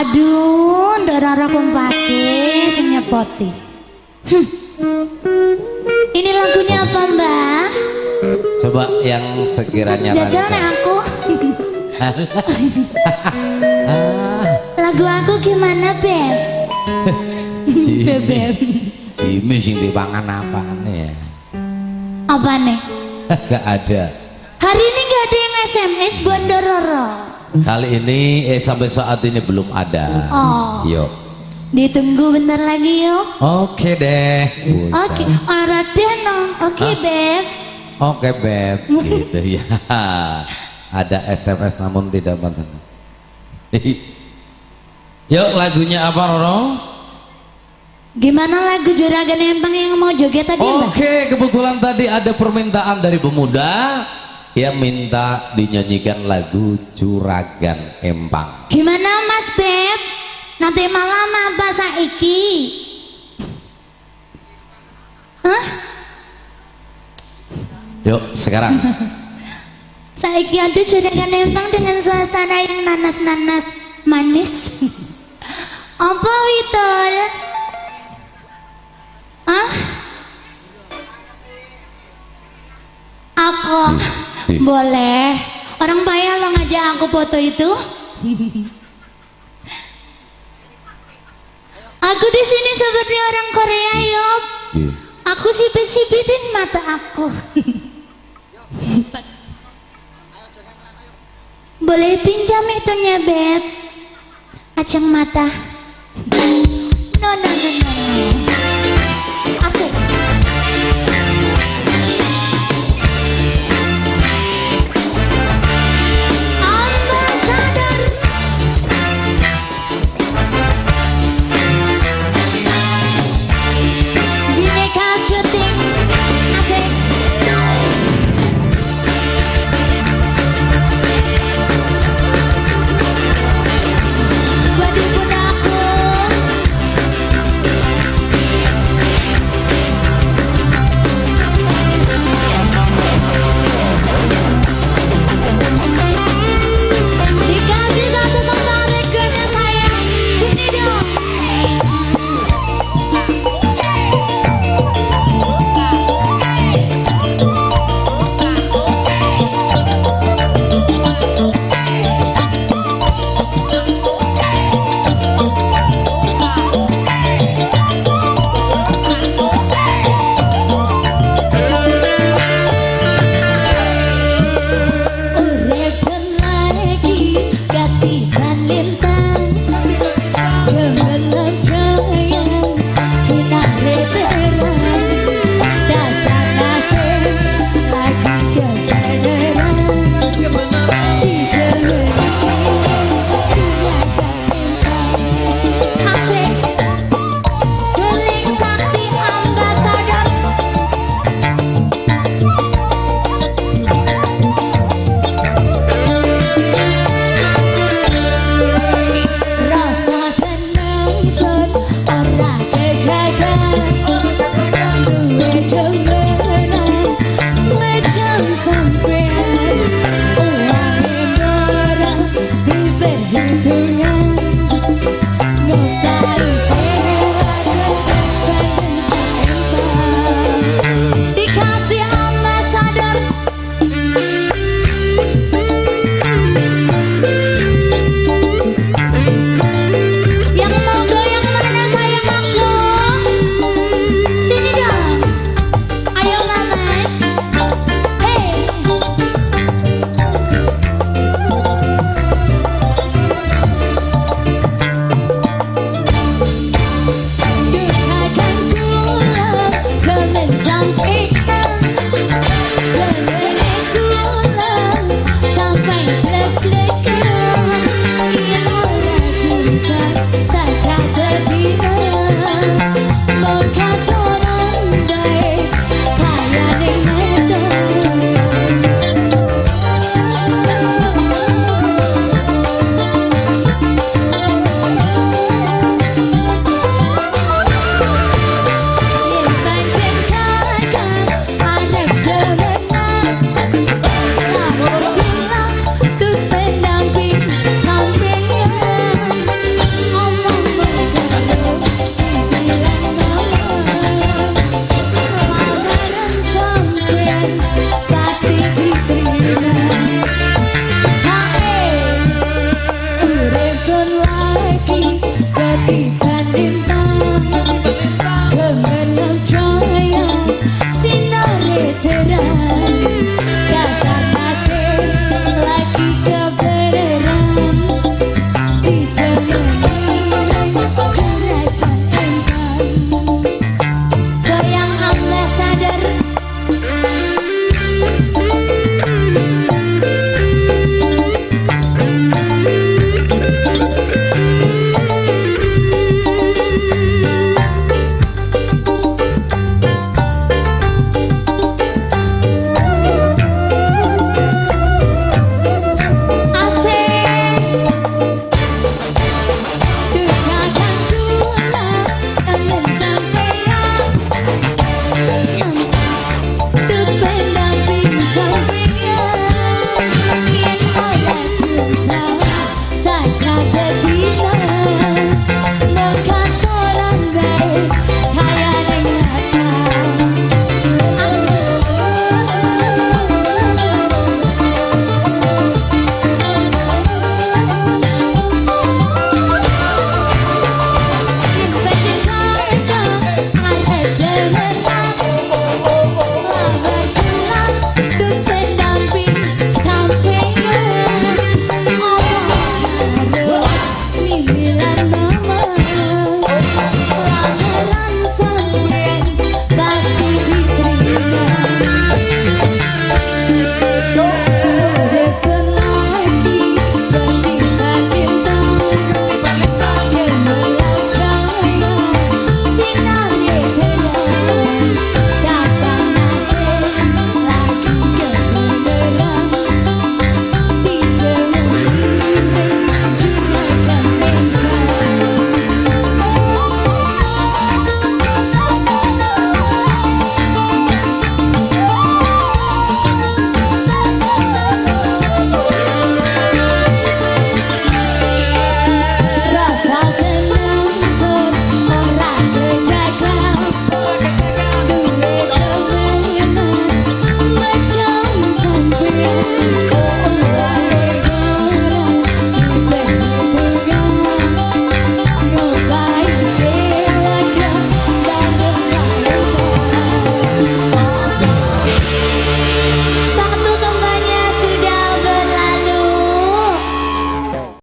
Aduh, ndara kumpake sing nyepoti. Ini lagunya apa, Mbak? Coba yang sekiranya jajal nek aku. Lagu aku gimana, Beb? Beb. Jimmy sing dipangan apaan ya? Apa nih? Gak ada. Hari ini gak ada yang SMS buat Dororo. Kali ini sampai saat ini belum ada. Oh. Yuk. Ditunggu bentar lagi yuk. Oke deh. Oke, orang denong. Oke, Beb. Oke, Beb. Gitu ya. Ada SMS namun tidak penting. Yuk, lagunya apa, Roro? Gimana lagu Juragan Empang yang mau joget tadi, Mbak? Oke, kebetulan tadi ada permintaan dari pemuda yang minta dinyanyikan lagu Juragan Empang. Gimana, Mas Beb? Nanti malam apa saiki? Hah? Yuk, sekarang. Saiki ada Juragan Empang dengan suasana yang nanas-nanas manis. Apa Witul? Hah? Aku boleh. Orang payah lo ngajak aku foto itu. Aku di sini seperti orang Korea, Yop. Aku sipit-sipitin mata aku. Boleh pinjam itunya, Beb? Acang mata. No.